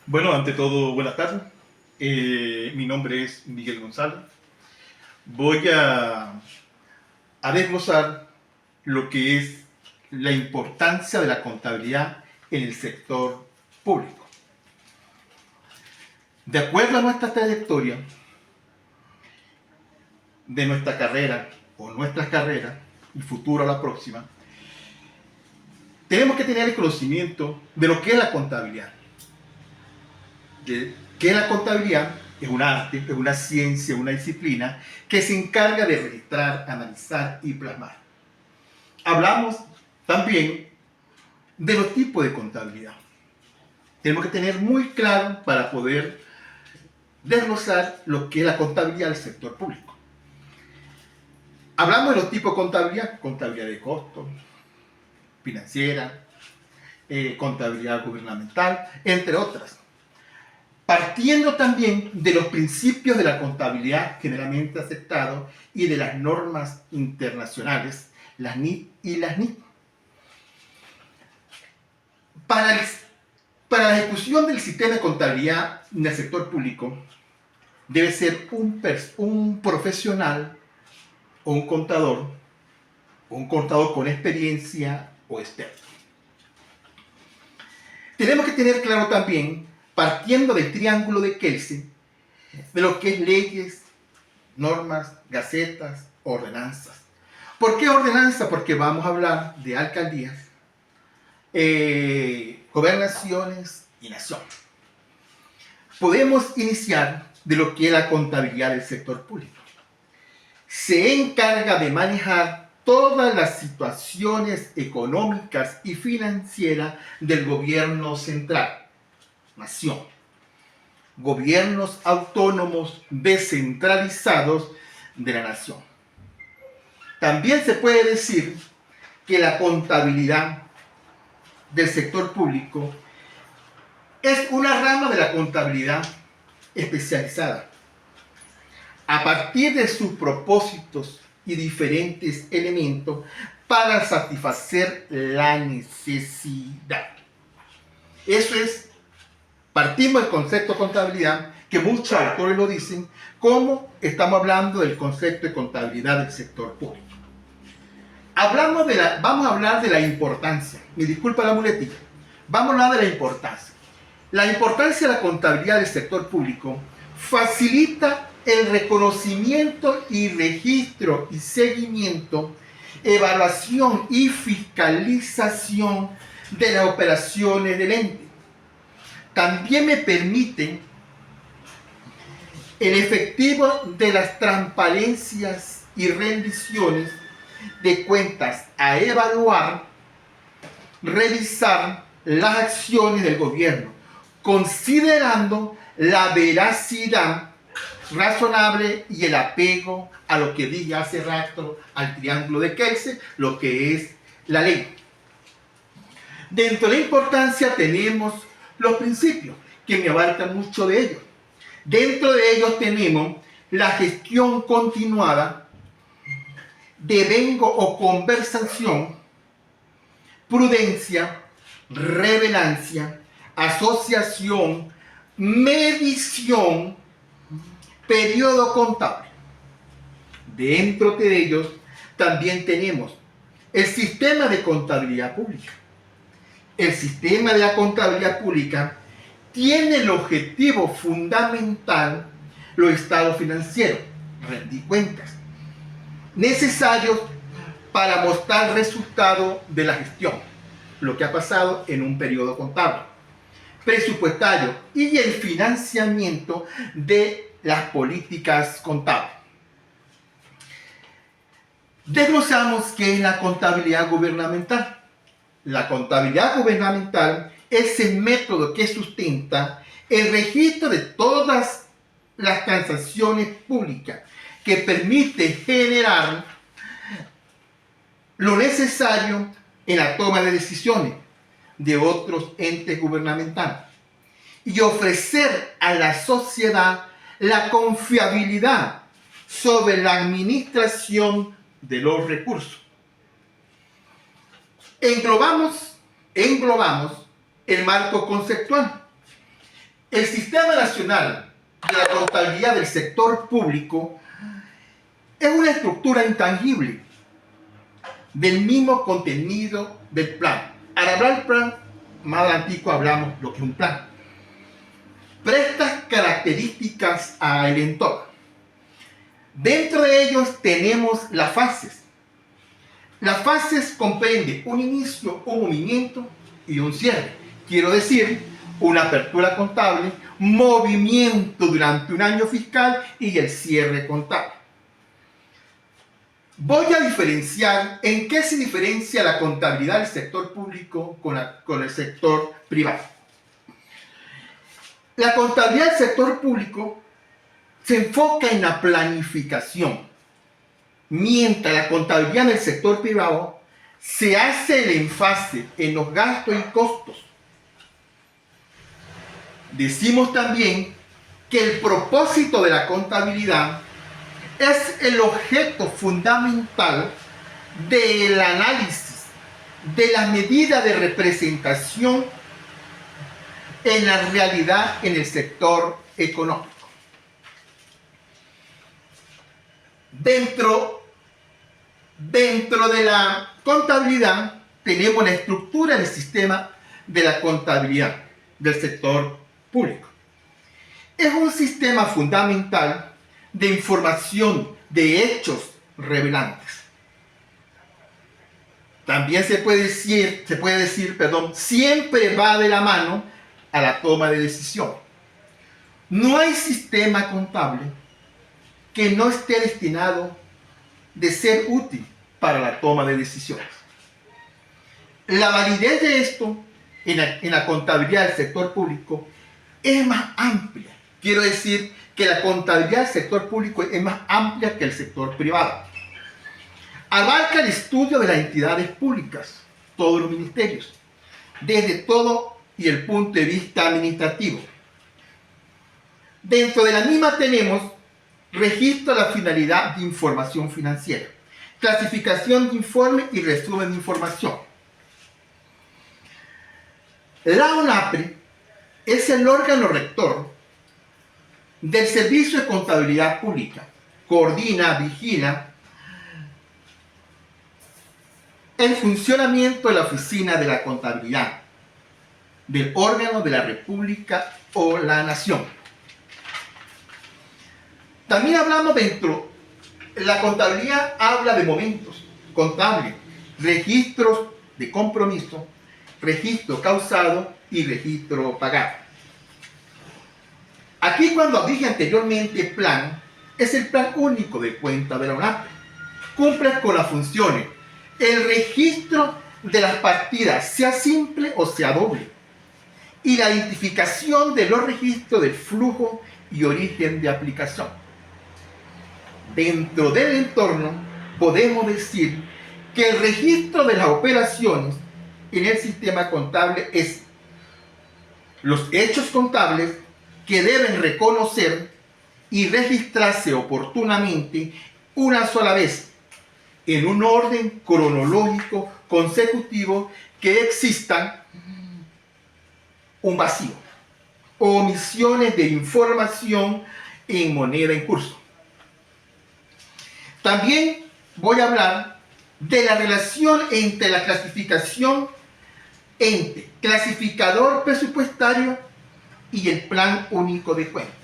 Bueno, ante todo, buenas tardes. Mi nombre es Miguel González. Voy a desglosar lo que es la importancia de la contabilidad en el sector público. De acuerdo a nuestra trayectoria, de nuestra carrera o nuestras carreras, y futuro a la próxima, tenemos que tener el conocimiento de lo que es la contabilidad. De qué es la contabilidad. Es un arte, es una ciencia, una disciplina que se encarga de registrar, analizar y plasmar. Hablamos también de los tipos de contabilidad. Tenemos que tener muy claro para poder desglosar lo que es la contabilidad del sector público. Hablamos de los tipos de contabilidad: contabilidad de costos, financiera, contabilidad gubernamental, entre otras. Partiendo también de los principios de la contabilidad generalmente aceptados y de las normas internacionales, las NIC y las NIC. Para la ejecución del sistema de contabilidad en el sector público, debe ser un profesional o un contador con experiencia o experto. Tenemos que tener claro también, partiendo del triángulo de Kelsen, de lo que es leyes, normas, gacetas, ordenanzas. ¿Por qué ordenanza? Porque vamos a hablar de alcaldías, gobernaciones y nación. Podemos iniciar de lo que es la contabilidad del sector público. Se encarga de manejar todas las situaciones económicas y financieras del gobierno central, nación, gobiernos autónomos descentralizados de la nación. También se puede decir que la contabilidad del sector público es una rama de la contabilidad especializada. A partir de sus propósitos y diferentes elementos para satisfacer la necesidad. Eso es, partimos del concepto de contabilidad, que muchos autores lo dicen, como estamos hablando del concepto de contabilidad del sector público. Vamos a hablar de la importancia. Me disculpa la muletilla. Vamos a hablar de la importancia. La importancia de la contabilidad del sector público facilita el reconocimiento y registro y seguimiento, evaluación y fiscalización de las operaciones del ente. También me permite el efectivo de las transparencias y rendiciones de cuentas a evaluar, revisar las acciones del gobierno, considerando la veracidad razonable y el apego a lo que dije hace rato, al triángulo de Kelsen, lo que es la ley. Dentro de la importancia tenemos los principios, que me abarcan mucho de ellos. Dentro de ellos tenemos la gestión continuada, devengo o conversación, prudencia, relevancia, asociación, medición, periodo contable. Dentro de ellos también tenemos el sistema de contabilidad pública. El sistema de la contabilidad pública tiene el objetivo fundamental los estados financieros, rendir cuentas, necesarios para mostrar el resultado de la gestión, lo que ha pasado en un periodo contable, presupuestario y el financiamiento de las políticas contables. Desglosamos qué es la contabilidad gubernamental. La contabilidad gubernamental es el método que sustenta el registro de todas las transacciones públicas, que permite generar lo necesario en la toma de decisiones de otros entes gubernamentales y ofrecer a la sociedad la confiabilidad sobre la administración de los recursos. Englobamos el marco conceptual. El Sistema Nacional de la Contabilidad del Sector Público es una estructura intangible del mismo contenido del plan. Al hablar del plan, más adelantico hablamos lo que es un plan. Presta características al entorno. Dentro de ellos tenemos las fases. Las fases comprenden un inicio, un movimiento y un cierre. Quiero decir, una apertura contable, movimiento durante un año fiscal y el cierre contable. Voy a diferenciar en qué se diferencia la contabilidad del sector público con el sector privado. La contabilidad del sector público se enfoca en la planificación, mientras la contabilidad del sector privado se hace el énfasis en los gastos y costos. Decimos también que el propósito de la contabilidad es el objeto fundamental del análisis de las medidas de representación en la realidad en el sector económico. Dentro de la contabilidad tenemos la estructura del sistema de la contabilidad del sector público. Es un sistema fundamental de información de hechos relevantes. También se puede decir, siempre va de la mano a la toma de decisión. No hay sistema contable que no esté destinado de ser útil para la toma de decisiones. La validez de esto en la contabilidad del sector público es más amplia. Quiero decir que la contabilidad del sector público es más amplia que el sector privado. Abarca el estudio de las entidades públicas, todos los ministerios, desde todo y el punto de vista administrativo. Dentro de la misma tenemos registro de la finalidad de información financiera, clasificación de informes y resumen de información. La ONAPRE es el órgano rector del Servicio de Contabilidad Pública. Coordina, vigila el funcionamiento de la Oficina de la Contabilidad del órgano de la República o la Nación. También hablamos la contabilidad habla de momentos contables, registros de compromiso, registro causado y registro pagado. Aquí, cuando dije anteriormente plan, es el plan único de cuenta de la ONAPRE. Cumple con las funciones: el registro de las partidas, sea simple o sea doble, y la identificación de los registros del flujo y origen de aplicación. Dentro del entorno, podemos decir que el registro de las operaciones en el sistema contable es los hechos contables que deben reconocer y registrarse oportunamente una sola vez, en un orden cronológico consecutivo, que existan un vacío o omisiones de información en moneda en curso. También voy a hablar de la relación entre la clasificación entre clasificador presupuestario y el plan único de cuentas.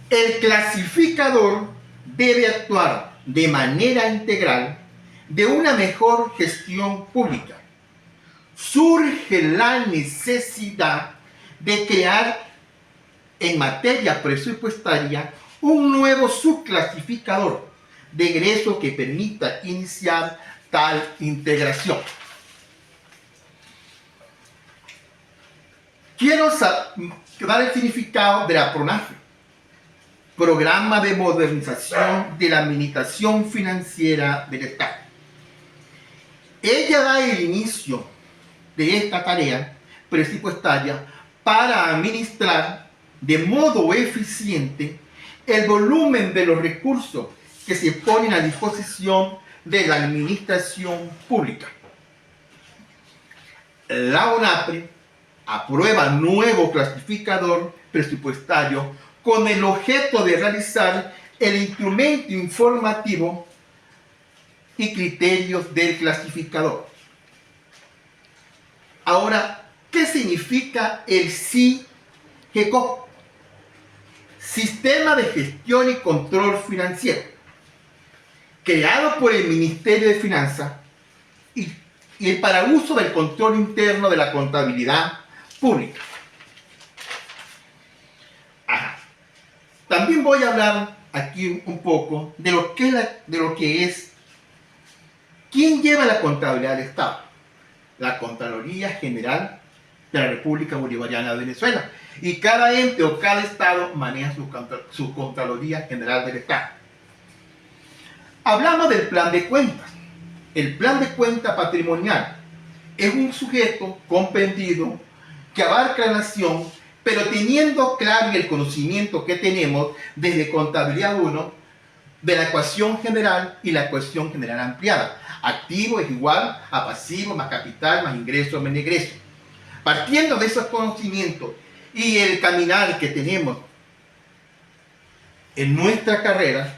El clasificador debe actuar de manera integral de una mejor gestión pública. Surge la necesidad de crear en materia presupuestaria un nuevo subclasificador de egreso que permita iniciar tal integración. Quiero dar el significado de la PRONAFE, Programa de Modernización de la Administración Financiera del Estado. Ella da el inicio de esta tarea presupuestaria para administrar de modo eficiente el volumen de los recursos que se ponen a disposición de la administración pública. La ONAPRE aprueba nuevo clasificador presupuestario con el objeto de realizar el instrumento informativo y criterios del clasificador. Ahora, ¿qué significa el SIGECOF? Sistema de Gestión y Control Financiero, creado por el Ministerio de Finanzas y para uso del control interno de la contabilidad pública. También voy a hablar aquí un poco de lo que es quién lleva la contabilidad del Estado. La Contraloría General de la República Bolivariana de Venezuela. Y cada ente o cada Estado maneja su Contraloría General del Estado. Hablamos del plan de cuentas. El plan de cuenta patrimonial es un sujeto comprendido que abarca la nación, pero teniendo claro el conocimiento que tenemos desde contabilidad 1 de la ecuación general y la ecuación general ampliada. Activo es igual a pasivo más capital más ingreso menos egreso. Partiendo de esos conocimientos y el caminar que tenemos en nuestra carrera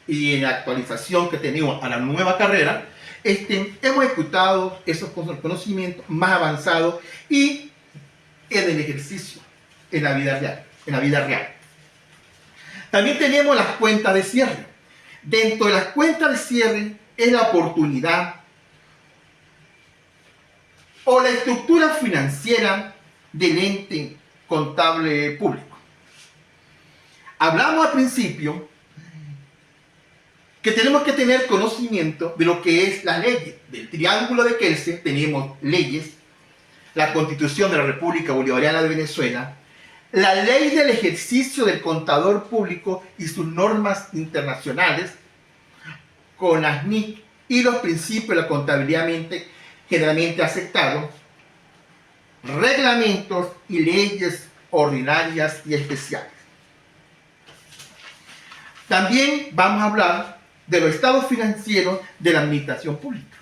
y en la actualización que tenemos a la nueva carrera, hemos ejecutado esos conocimientos más avanzados y en el ejercicio, en la vida real. También tenemos las cuentas de cierre. Dentro de las cuentas de cierre es la oportunidad o la estructura financiera del ente contable público. Hablamos al principio que tenemos que tener conocimiento de lo que es la ley. Del triángulo de Kelsen tenemos leyes, la Constitución de la República Bolivariana de Venezuela, la ley del ejercicio del contador público y sus normas internacionales, con las NIC y los principios de la contabilidad generalmente aceptados, reglamentos y leyes ordinarias y especiales. También vamos a hablar de los estados financieros de la administración pública.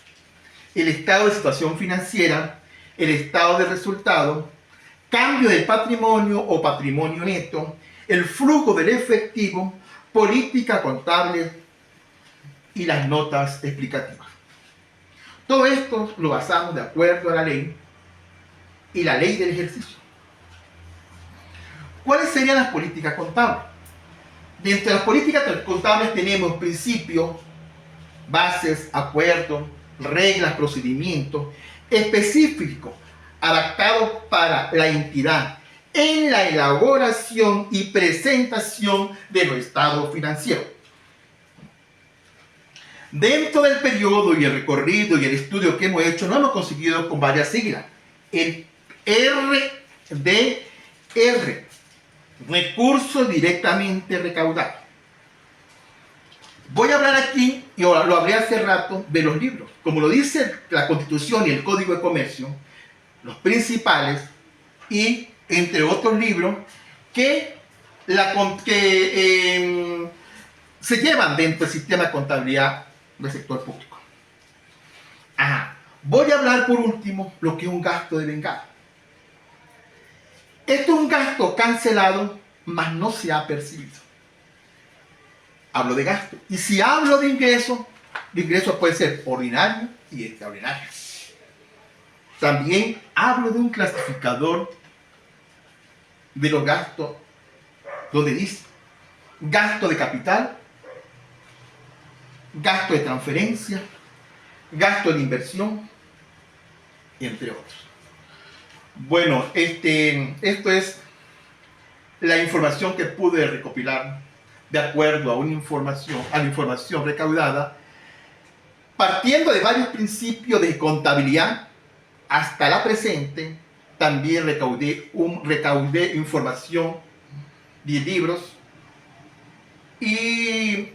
El estado de situación financiera, el estado de resultado, cambio de patrimonio o patrimonio neto, el flujo del efectivo, política contable y las notas explicativas. Todo esto lo basamos de acuerdo a la ley y la ley del ejercicio. ¿Cuáles serían las políticas contables? Dentro de las políticas contables tenemos principios, bases, acuerdos, reglas, procedimientos específicos adaptados para la entidad en la elaboración y presentación de los estados financieros. Dentro del periodo y el recorrido y el estudio que hemos hecho, no hemos conseguido con varias siglas. El RDR, recursos directamente recaudados. Voy a hablar aquí, y lo hablé hace rato, de los libros. Como lo dice la Constitución y el Código de Comercio, los principales, y entre otros libros, que se llevan dentro del sistema de contabilidad del sector público. Voy a hablar por último lo que es un gasto de vengado. Esto es un gasto cancelado, mas no se ha percibido. Hablo de gasto. Y si hablo de ingresos puede ser ordinario y extraordinario. También hablo de un clasificador de los gastos, donde dice gasto de capital, gasto de transferencia, gasto de inversión, entre otros. Bueno, esto es la información que pude recopilar de acuerdo a la información recaudada, partiendo de varios principios de contabilidad hasta la presente. También recaudé información de libros y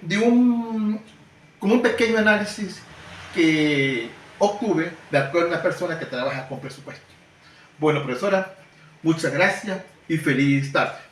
como un pequeño análisis que obtuve de acuerdo a una persona que trabaja con presupuesto. Bueno, profesora, muchas gracias y feliz tarde.